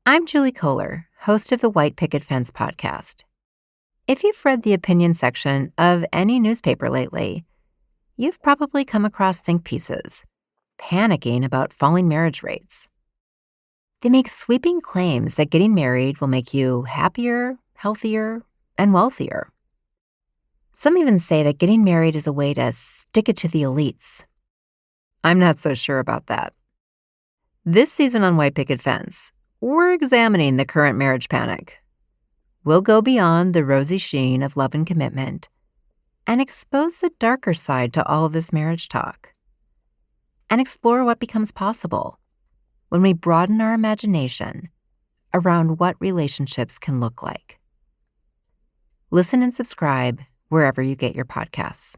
I'm Julie Kohler, host of the White Picket Fence podcast. If you've read the opinion section of any newspaper lately, you've probably come across think pieces, panicking about falling marriage rates. They make sweeping claims that getting married will make you happier, healthier, and wealthier. Some even say that getting married is a way to stick it to the elites. I'm not so sure about that. This season on White Picket Fence, we're examining the current marriage panic. We'll go beyond the rosy sheen of love and commitment and expose the darker side to all of this marriage talk and explore what becomes possible when we broaden our imagination around what relationships can look like. Listen and subscribe wherever you get your podcasts.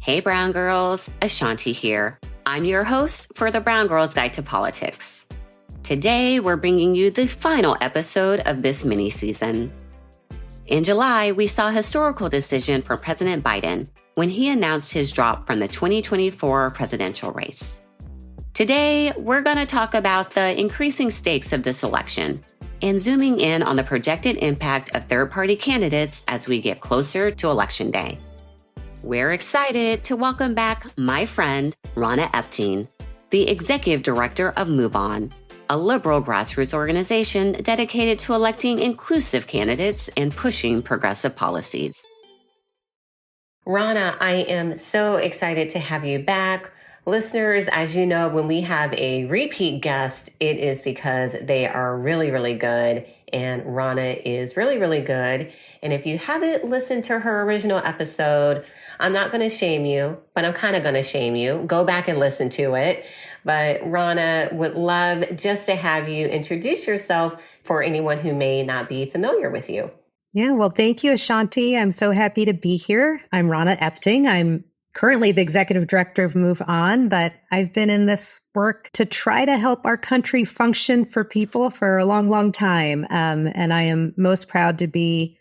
Hey Brown Girls, Ashanti here. I'm your host for the Brown Girls Guide to Politics. Today, we're bringing you the final episode of this mini-season. In July, we saw a historical decision for President Biden when he announced his drop from the 2024 presidential race. Today, we're going to talk about the increasing stakes of this election and zooming in on the projected impact of third-party candidates as we get closer to Election Day. We're excited to welcome back my friend, Rahna Epting, the Executive Director of MoveOn, a liberal grassroots organization dedicated to electing inclusive candidates and pushing progressive policies. Rahna, I am so excited to have you back. Listeners, as you know, when we have a repeat guest, it is because they are really, really good. And Rahna is really, really good. And if you haven't listened to her original episode, I'm not going to shame you, but I'm kind of going to shame you. Go back and listen to it. But Rahna would love just to have you introduce yourself for anyone who may not be familiar with you. Yeah, well, thank you, Ashanti. I'm so happy to be here. I'm Rahna Epting. I'm currently the executive director of MoveOn, but I've been in this work to try to help our country function for people for a long, long time. And I am most proud to be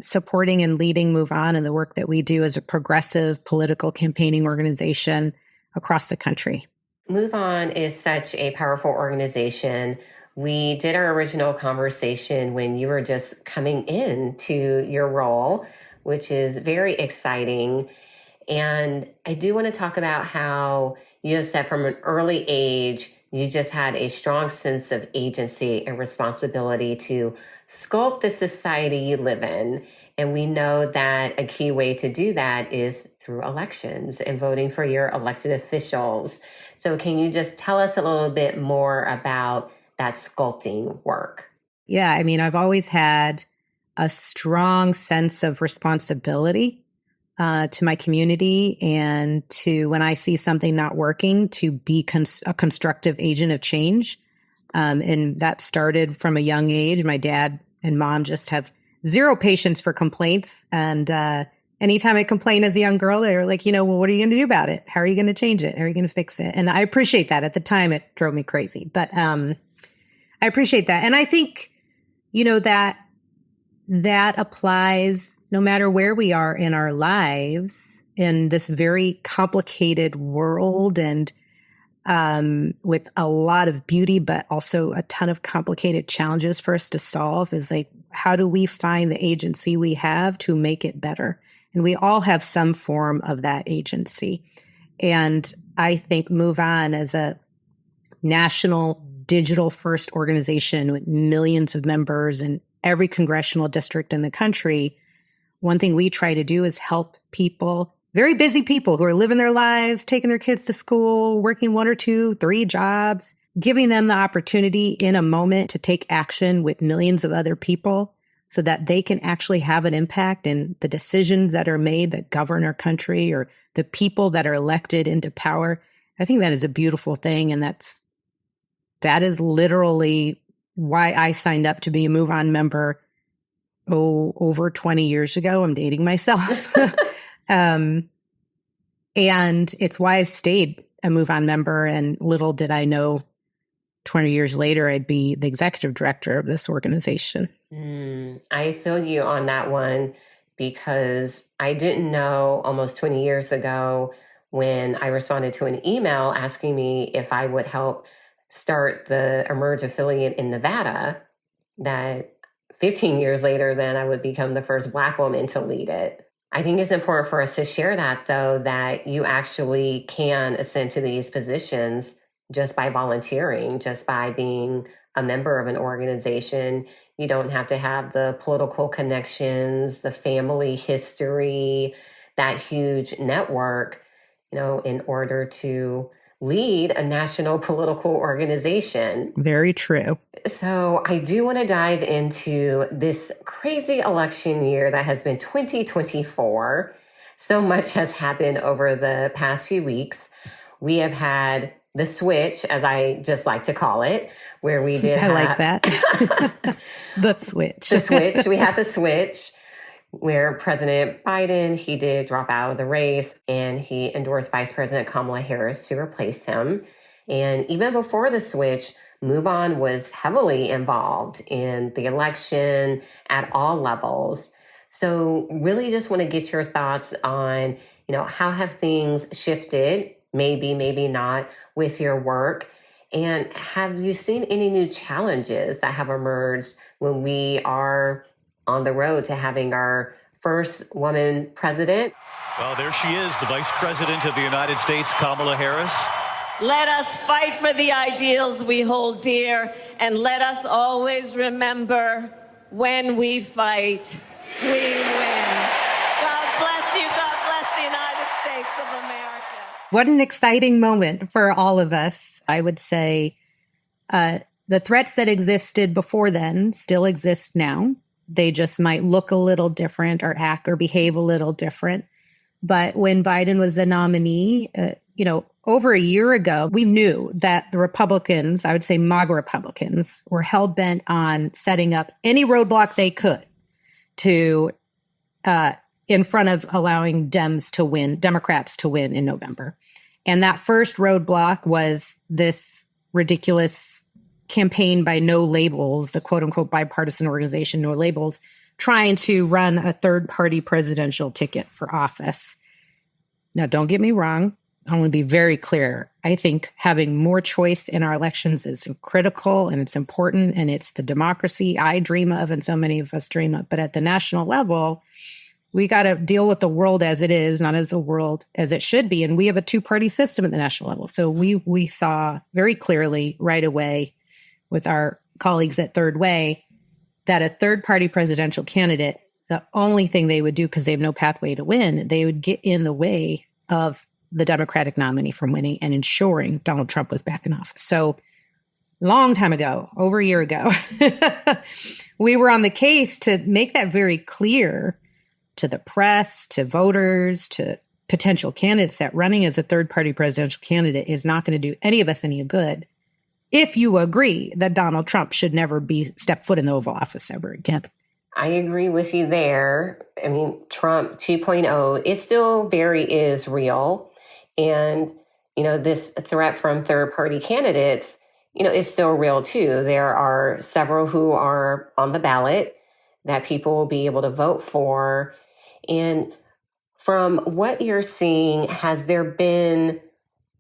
supporting and leading MoveOn and the work that we do as a progressive political campaigning organization across the country. MoveOn is such a powerful organization. We did our original conversation when you were just coming into your role, which is very exciting. And I do want to talk about how you have said from an early age, you just had a strong sense of agency and responsibility to sculpt the society you live in. And we know that a key way to do that is through elections and voting for your elected officials. So can you just tell us a little bit more about that sculpting work? Yeah, I mean, I've always had a strong sense of responsibility to my community and to, when I see something not working, to be a constructive agent of change. And that started from a young age. My dad and mom just have zero patience for complaints. And anytime I complained as a young girl, they were like, well, what are you going to do about it? How are you going to change it? How are you going to fix it? And I appreciate that. At the time, it drove me crazy. But I appreciate that. And I think, that applies no matter where we are in our lives in this very complicated world and with a lot of beauty, but also a ton of complicated challenges for us to solve is like, how do we find the agency we have to make it better? And we all have some form of that agency. And I think MoveOn as a national digital first organization with millions of members in every congressional district in the country, one thing we try to do is help people, very busy people who are living their lives, taking their kids to school, working 1 or 2, 3 jobs, giving them the opportunity in a moment to take action with millions of other people so that they can actually have an impact in the decisions that are made that govern our country or the people that are elected into power. I think that is a beautiful thing. And that is literally why I signed up to be a MoveOn member over 20 years ago. I'm dating myself. And it's why I've stayed a MoveOn member. And little did I know 20 years later, I'd be the executive director of this organization. I feel you on that one because I didn't know almost 20 years ago when I responded to an email asking me if I would help start the Emerge affiliate in Nevada, that 15 years later, then I would become the first Black woman to lead it. I think it's important for us to share that, though, that you actually can ascend to these positions just by volunteering, just by being a member of an organization. You don't have to have the political connections, the family history, that huge network, in order to lead a national political organization. Very true. So I do want to dive into this crazy election year that has been 2024. So much has happened over the past few weeks. We have had the switch, as I just like to call it, where we did like that. The switch. The switch. We had the switch where President Biden, he did drop out of the race and he endorsed Vice President Kamala Harris to replace him. And even before the switch, MoveOn was heavily involved in the election at all levels. So really just want to get your thoughts on, how have things shifted, maybe not, with your work? And have you seen any new challenges that have emerged when we are on the road to having our first woman president? Well, there she is, the Vice President of the United States, Kamala Harris. Let us fight for the ideals we hold dear, and let us always remember, when we fight, we win. God bless you. God bless the United States of America. What an exciting moment for all of us. I would say the threats that existed before then still exist now. They just might look a little different or act or behave a little different. But when Biden was the nominee, over a year ago, we knew that the Republicans, I would say MAGA Republicans, were hell-bent on setting up any roadblock they could to in front of allowing Democrats to win in November. And that first roadblock was this ridiculous campaign by No Labels, the quote-unquote bipartisan organization No Labels, trying to run a third-party presidential ticket for office. Now, don't get me wrong. I want to be very clear. I think having more choice in our elections is critical and it's important and it's the democracy I dream of and so many of us dream of. But at the national level, we got to deal with the world as it is, not as a world as it should be. And we have a two-party system at the national level. So we saw very clearly right away with our colleagues at Third Way that a third-party presidential candidate, the only thing they would do, because they have no pathway to win, they would get in the way of the Democratic nominee from winning and ensuring Donald Trump was back in office. So long time ago, over a year ago, we were on the case to make that very clear to the press, to voters, to potential candidates that running as a third-party presidential candidate is not going to do any of us any good if you agree that Donald Trump should never step foot in the Oval Office ever again. I agree with you there. I mean, Trump 2.0, it still is real. And, this threat from third-party candidates, is still real too. There are several who are on the ballot that people will be able to vote for. And from what you're seeing, has there been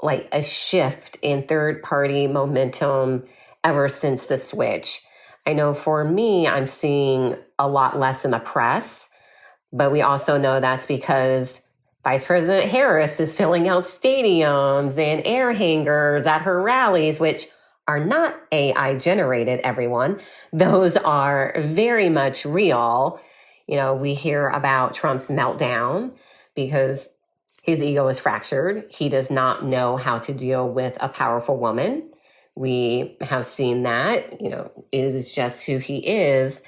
like a shift in third-party momentum ever since the switch? I know for me, I'm seeing a lot less in the press, but we also know that's because Vice President Harris is filling out stadiums and air hangers at her rallies, which are not AI generated, everyone. Those are very much real. We hear about Trump's meltdown because his ego is fractured. He does not know how to deal with a powerful woman. We have seen that, it is just who he is.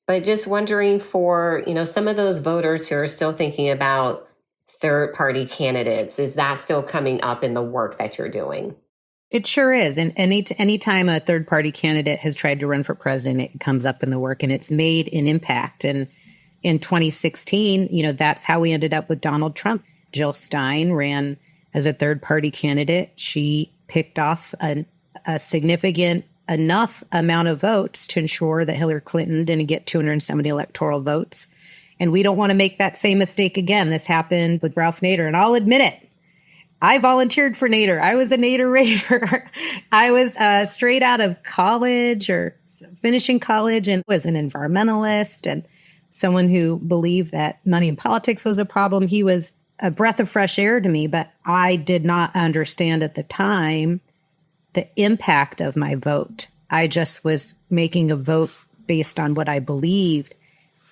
But just wondering for, some of those voters who are still thinking about third-party candidates, is that still coming up in the work that you're doing? It sure is. And any time a third-party candidate has tried to run for president, it comes up in the work and it's made an impact. And in 2016, that's how we ended up with Donald Trump. Jill Stein ran as a third-party candidate. She picked off a a significant enough amount of votes to ensure that Hillary Clinton didn't get 270 electoral votes. And we don't want to make that same mistake again. This happened with Ralph Nader, and I'll admit it. I volunteered for Nader. I was a Nader Raider. I was straight out of college or finishing college and was an environmentalist and someone who believed that money in politics was a problem. He was a breath of fresh air to me, but I did not understand at the time the impact of my vote. I just was making a vote based on what I believed,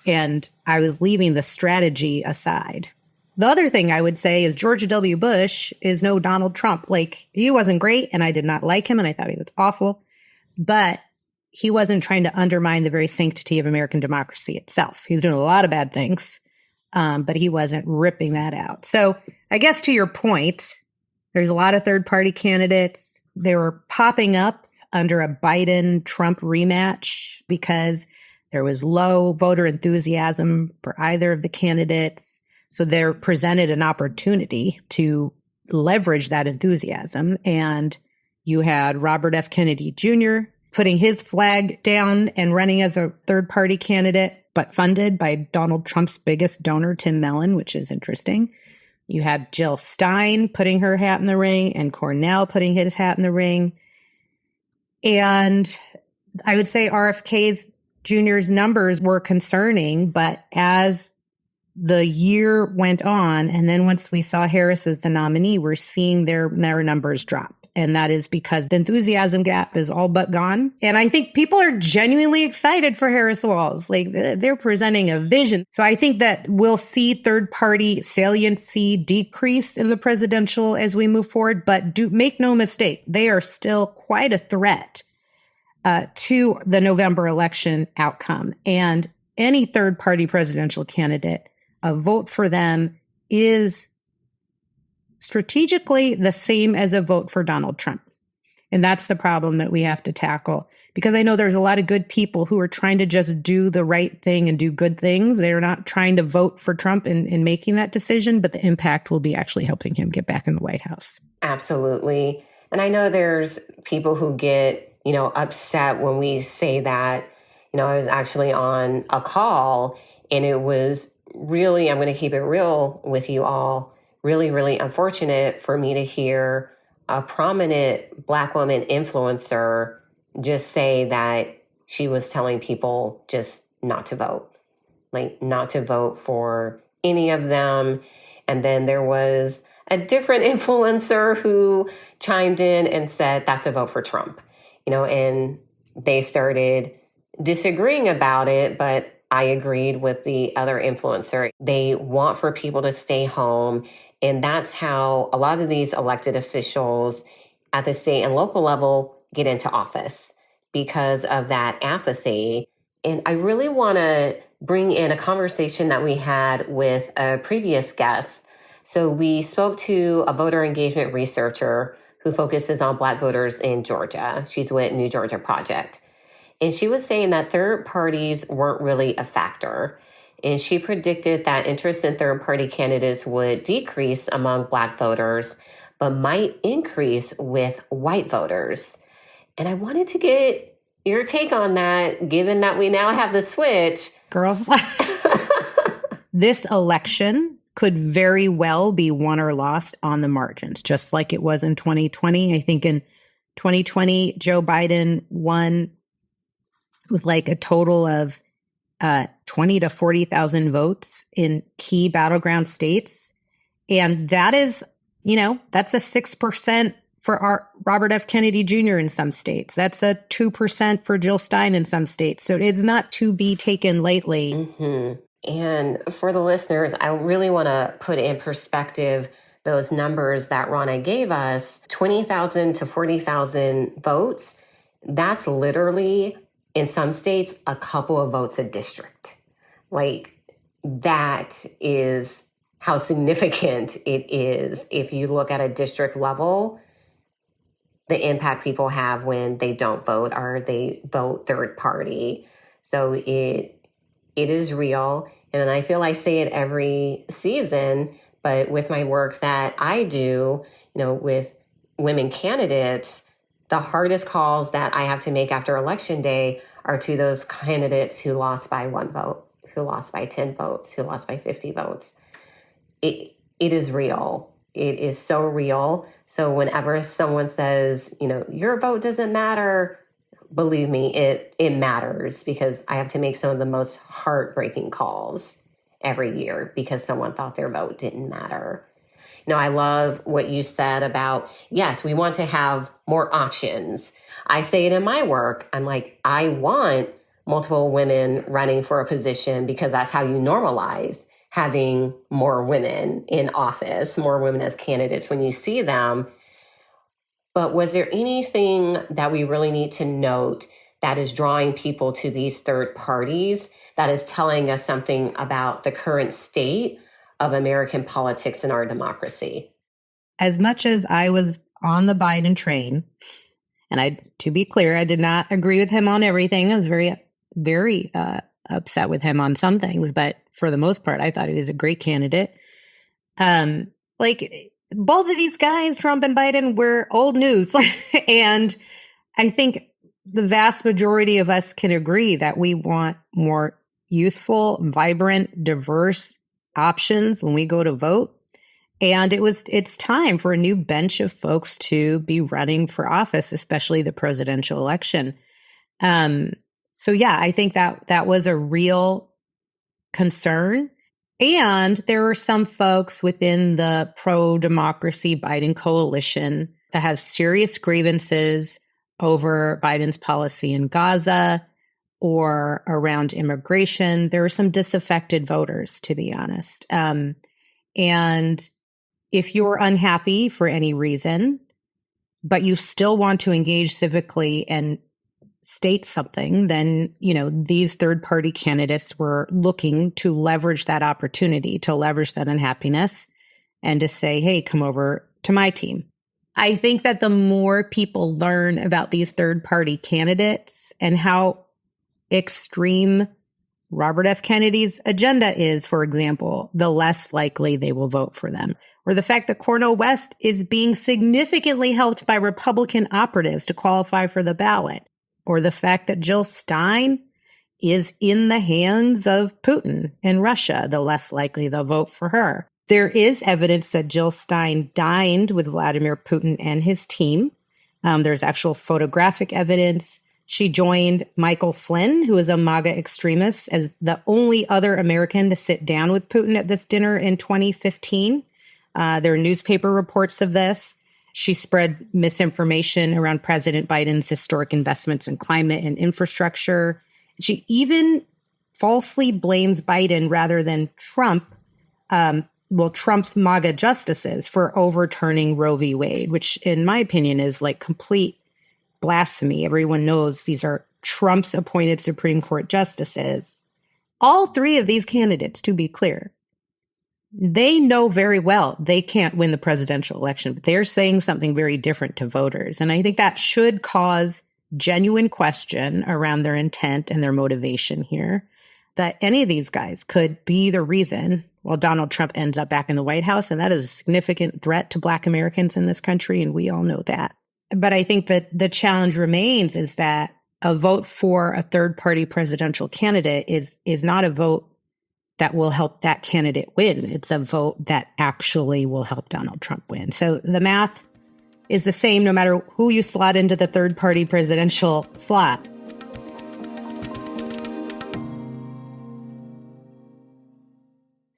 and I was leaving the strategy aside. The other thing I would say is George W. Bush is no Donald Trump. Like, he wasn't great, and I did not like him, and I thought he was awful, but he wasn't trying to undermine the very sanctity of American democracy itself. He was doing a lot of bad things, but he wasn't ripping that out. So I guess to your point, there's a lot of third-party candidates. They were popping up under a Biden-Trump rematch because there was low voter enthusiasm for either of the candidates. So they're presented an opportunity to leverage that enthusiasm. And you had Robert F. Kennedy Jr. putting his flag down and running as a third-party candidate, but funded by Donald Trump's biggest donor, Tim Mellon, which is interesting. You had Jill Stein putting her hat in the ring and Cornell putting his hat in the ring. And I would say RFK Jr.'s numbers were concerning, but as the year went on, and then once we saw Harris as the nominee, we're seeing their numbers drop. And that is because the enthusiasm gap is all but gone. And I think people are genuinely excited for Harris Walls. Like, they're presenting a vision. So I think that we'll see third-party saliency decrease in the presidential as we move forward. But make no mistake, they are still quite a threat to the November election outcome. And any third-party presidential candidate, a vote for them is strategically the same as a vote for Donald Trump. And that's the problem that we have to tackle. Because I know there's a lot of good people who are trying to just do the right thing and do good things. They're not trying to vote for Trump in making that decision, but the impact will be actually helping him get back in the White House. Absolutely. And I know there's people who get, upset when we say that. I was actually on a call, and it was really, I'm going to keep it real with you all, really, really unfortunate for me to hear a prominent Black woman influencer just say that she was telling people just not to vote, like not to vote for any of them. And then there was a different influencer who chimed in and said, that's a vote for Trump, and they started disagreeing about it, but I agreed with the other influencer. They want for people to stay home. And that's how a lot of these elected officials at the state and local level get into office, because of that apathy. And I really want to bring in a conversation that we had with a previous guest. So we spoke to a voter engagement researcher who focuses on Black voters in Georgia. She's with New Georgia Project. And she was saying that third parties weren't really a factor. And she predicted that interest in third-party candidates would decrease among Black voters, but might increase with white voters. And I wanted to get your take on that, given that we now have the switch. Girl, this election could very well be won or lost on the margins, just like it was in 2020. I think in 2020, Joe Biden won with like a total of 20 to 40,000 votes in key battleground states. And that is, that's a 6% for our Robert F. Kennedy Jr. in some states. That's a 2% for Jill Stein in some states. So it's not to be taken lightly. Mm-hmm. And for the listeners, I really want to put in perspective those numbers that Rahna gave us, 20,000 to 40,000 votes. That's literally, in some states, a couple of votes a district. Like, that is how significant it is. If you look at a district level, the impact people have when they don't vote or they vote third party. So it is real. And I feel I say it every season, but with my work that I do, with women candidates, the hardest calls that I have to make after Election Day are to those candidates who lost by 1 vote, who lost by 10 votes, who lost by 50 votes. It is real. It is so real. So whenever someone says, your vote doesn't matter, believe me, it matters, because I have to make some of the most heartbreaking calls every year because someone thought their vote didn't matter. I love what you said about, yes, we want to have more options. I say it in my work. I'm like, I want multiple women running for a position because that's how you normalize having more women in office, more women as candidates when you see them. But was there anything that we really need to note that is drawing people to these third parties, that is telling us something about the current state of American politics and our democracy? As much as I was on the Biden train, and to be clear, I did not agree with him on everything. I was very, very upset with him on some things, but for the most part, I thought he was a great candidate. Both of these guys, Trump and Biden, were old news. And I think the vast majority of us can agree that we want more youthful, vibrant, diverse options when we go to vote. And it's time for a new bench of folks to be running for office, especially the presidential election. So yeah, I think that was a real concern. And there were some folks within the pro-democracy Biden coalition that have serious grievances over Biden's policy in Gaza or around immigration. There were some disaffected voters, to be honest. And if you're unhappy for any reason, but you still want to engage civically and state something, then, these third-party candidates were looking to leverage that opportunity, to leverage that unhappiness, and to say, hey, come over to my team. I think that the more people learn about these third-party candidates and how extreme Robert F. Kennedy's agenda is, for example, the less likely they will vote for them. Or the fact that Cornel West is being significantly helped by Republican operatives to qualify for the ballot. Or the fact that Jill Stein is in the hands of Putin and Russia, the less likely they'll vote for her. There is evidence that Jill Stein dined with Vladimir Putin and his team. There's actual photographic evidence. She joined Michael Flynn, who is a MAGA extremist, as the only other American to sit down with Putin at this dinner in 2015. There are newspaper reports of this. She spread misinformation around President Biden's historic investments in climate and infrastructure. She even falsely blames Biden rather than Trump, Trump's MAGA justices for overturning Roe v. Wade, which in my opinion is like complete blasphemy. Everyone knows these are Trump's appointed Supreme Court justices. All three of these candidates, to be clear, they know very well they can't win the presidential election, but they're saying something very different to voters. And I think that should cause genuine question around their intent and their motivation here, that any of these guys could be the reason Donald Trump ends up back in the White House. And that is a significant threat to Black Americans in this country. And we all know that. But I think that the challenge remains is that a vote for a third-party presidential candidate is not a vote that will help that candidate win. It's a vote that actually will help Donald Trump win. So the math is the same no matter who you slot into the third-party presidential slot.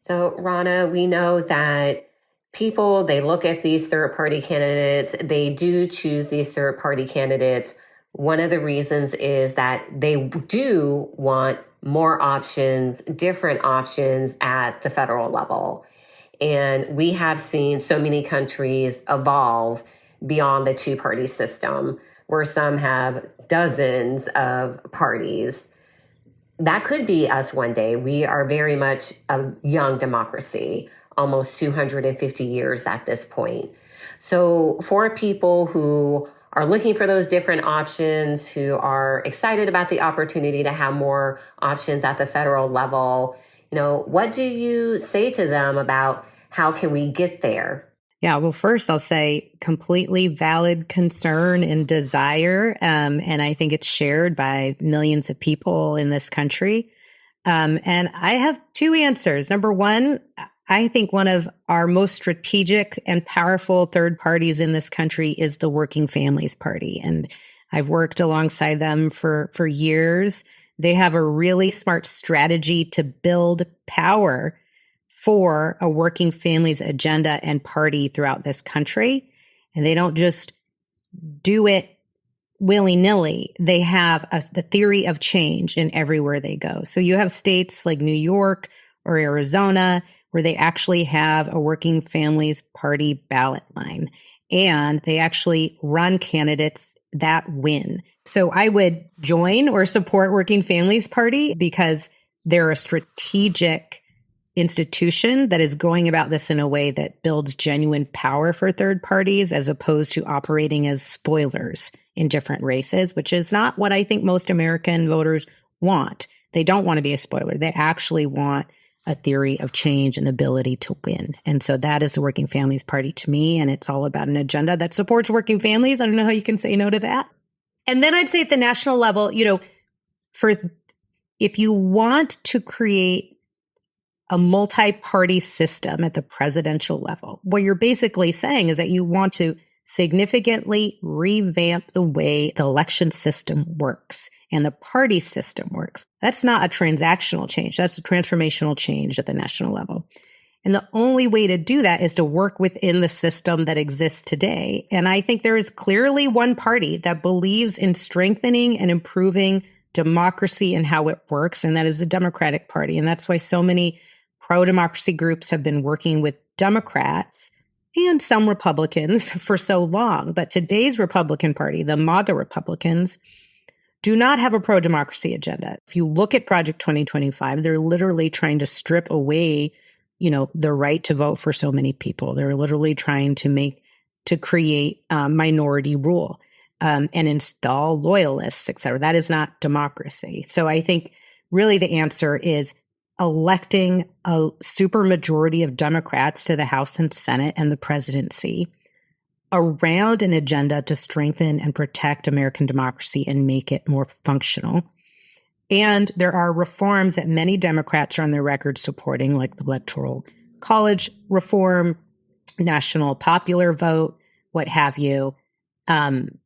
So, Rahna, we know that people, they look at these third-party candidates, they do choose these third-party candidates. One of the reasons is that they do want more options, different options at the federal level. And we have seen so many countries evolve beyond the two-party system, where some have dozens of parties. That could be us one day. We are very much a young democracy, almost 250 years at this point. So for people who are looking for those different options, who are excited about the opportunity to have more options at the federal level, what do you say to them about how can we get there? Yeah, well, first I'll say completely valid concern and desire. And I think it's shared by millions of people in this country. And I have two answers. Number one, I think one of our most strategic and powerful third parties in this country is the Working Families Party. And I've worked alongside them for years. They have a really smart strategy to build power for a working families agenda and party throughout this country. And they don't just do it willy-nilly. They have the theory of change in everywhere they go. So you have states like New York or Arizona where they actually have a working families party ballot line. And they actually run candidates that win. So I would join or support Working Families Party because they're a strategic institution that is going about this in a way that builds genuine power for third parties as opposed to operating as spoilers in different races, which is not what I think most American voters want. They don't want to be a spoiler. They actually want a theory of change and the ability to win. And so that is the Working Families Party to me. And it's all about an agenda that supports working families. I don't know how you can say no to that. And then I'd say at the national level, if you want to create a multi-party system at the presidential level, what you're basically saying is that you want to significantly revamp the way the election system works and the party system works. That's not a transactional change. That's a transformational change at the national level. And the only way to do that is to work within the system that exists today. And I think there is clearly one party that believes in strengthening and improving democracy and how it works, and that is the Democratic Party. And that's why so many pro-democracy groups have been working with Democrats and some Republicans for so long. But today's Republican Party, the MAGA Republicans, do not have a pro-democracy agenda. If you look at Project 2025, they're literally trying to strip away, the right to vote for so many people. They're literally trying to create minority rule and install loyalists, et cetera. That is not democracy. So I think really the answer is electing a supermajority of Democrats to the House and Senate and the presidency around an agenda to strengthen and protect American democracy and make it more functional. And there are reforms that many Democrats are on their record supporting, like the Electoral College reform, national popular vote, what have you. And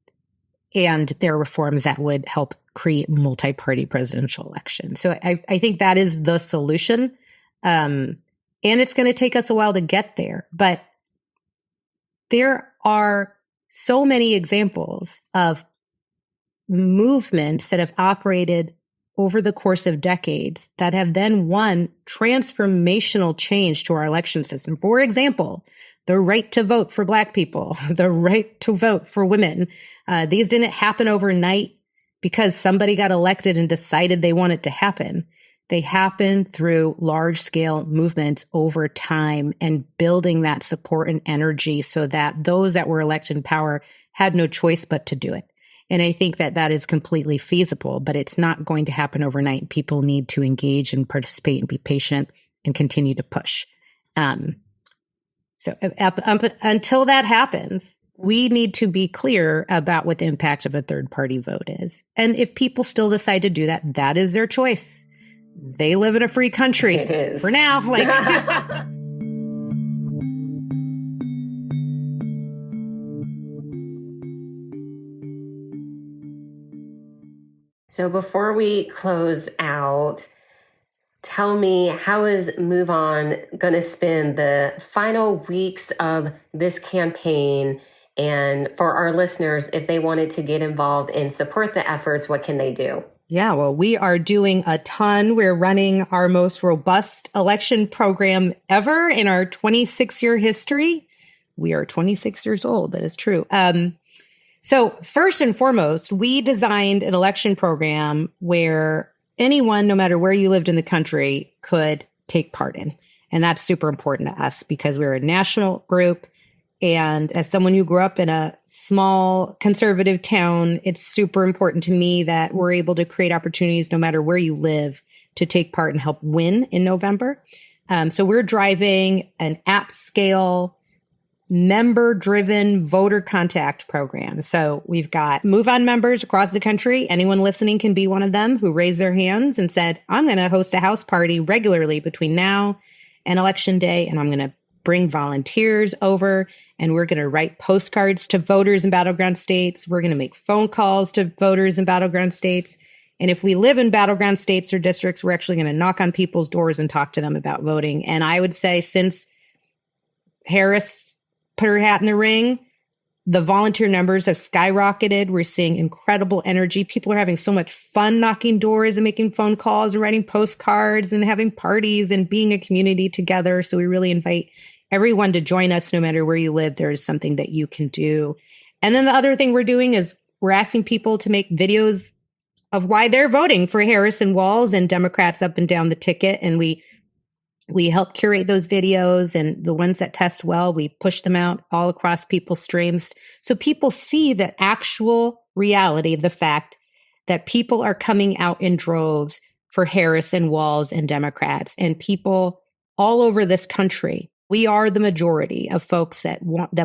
there are reforms that would help create multi-party presidential elections. So I think that is the solution. And it's going to take us a while to get there. But there are so many examples of movements that have operated over the course of decades that have then won transformational change to our election system. For example, the right to vote for Black people, the right to vote for women. These didn't happen overnight because somebody got elected and decided they want it to happen. They happened through large-scale movements over time and building that support and energy so that those that were elected in power had no choice but to do it. And I think that is completely feasible, but it's not going to happen overnight. People need to engage and participate and be patient and continue to push. So until that happens, we need to be clear about what the impact of a third-party vote is. And if people still decide to do that, that is their choice. They live in a free country for now. So before we close out, tell me, how is MoveOn going to spend the final weeks of this campaign? And for our listeners, if they wanted to get involved and support the efforts, what can they do? Yeah, well, we are doing a ton. We're running our most robust election program ever in our 26-year history. We are 26 years old. That is true. So first and foremost, we designed an election program where anyone, no matter where you lived in the country, could take part in. And that's super important to us because we're a national group. And as someone who grew up in a small conservative town, it's super important to me that we're able to create opportunities no matter where you live to take part and help win in November. So we're driving an at-scale member-driven voter contact program. So we've got MoveOn members across the country. Anyone listening can be one of them who raised their hands and said, I'm going to host a house party regularly between now and Election Day, and I'm going to bring volunteers over, and we're going to write postcards to voters in battleground states. We're going to make phone calls to voters in battleground states. And if we live in battleground states or districts, we're actually going to knock on people's doors and talk to them about voting. And I would say since Harris put her hat in the ring, the volunteer numbers have skyrocketed. We're seeing incredible energy. People are having so much fun knocking doors and making phone calls and writing postcards and having parties and being a community together. So we really invite everyone to join us no matter where you live. There is something that you can do. And then the other thing we're doing is we're asking people to make videos of why they're voting for Harris and Walz and Democrats up and down the ticket. And we help curate those videos, and the ones that test well, we push them out all across people's streams. So people see the actual reality of the fact that people are coming out in droves for Harris and Walz and Democrats, and people all over this country. We are the majority of folks that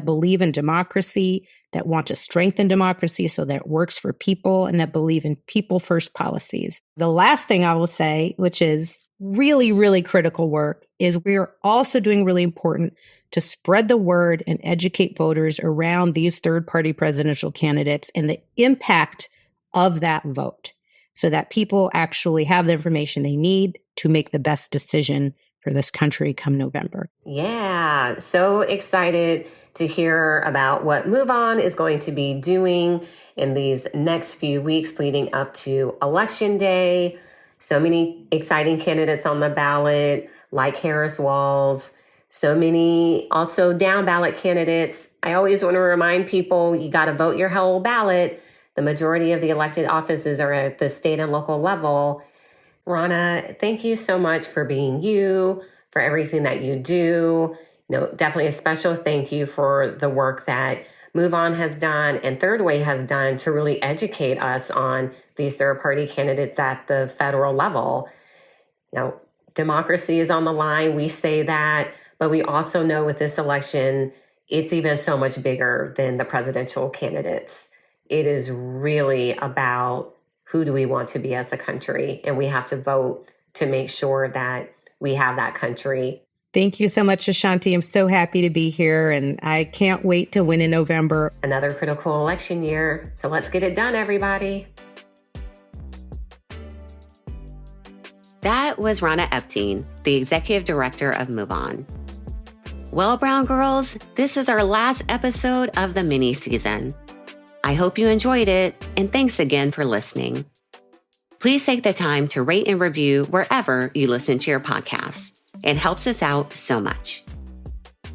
believe in democracy, that want to strengthen democracy so that it works for people, and that believe in people first policies. The last thing I will say, which is really, really critical work, is we're also doing really important to spread the word and educate voters around these third-party presidential candidates and the impact of that vote so that people actually have the information they need to make the best decision for this country come November. Yeah, so excited to hear about what MoveOn is going to be doing in these next few weeks leading up to Election Day. So many exciting candidates on the ballot, like Harris Walz. So many also down ballot candidates. I always want to remind people, you got to vote your whole ballot. The majority of the elected offices are at the state and local level. Rahna, thank you so much for being you, for everything that you do. Definitely a special thank you for the work that MoveOn has done and Third Way has done to really educate us on these third-party candidates at the federal level. Democracy is on the line. We say that, but we also know with this election, it's even so much bigger than the presidential candidates. It is really about who do we want to be as a country, and we have to vote to make sure that we have that country. Thank you so much, Ashanti. I'm so happy to be here, and I can't wait to win in November. Another critical election year, so let's get it done, everybody. That was Rahna Epting, the executive director of MoveOn. Well, Brown Girls, this is our last episode of the mini season. I hope you enjoyed it, and thanks again for listening. Please take the time to rate and review wherever you listen to your podcasts. It helps us out so much.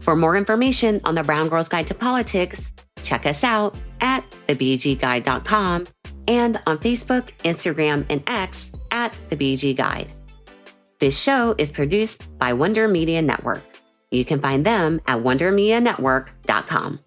For more information on the Brown Girls Guide to Politics, check us out at thebgguide.com and on Facebook, Instagram, and X at The BG Guide. This show is produced by Wonder Media Network. You can find them at wondermedianetwork.com.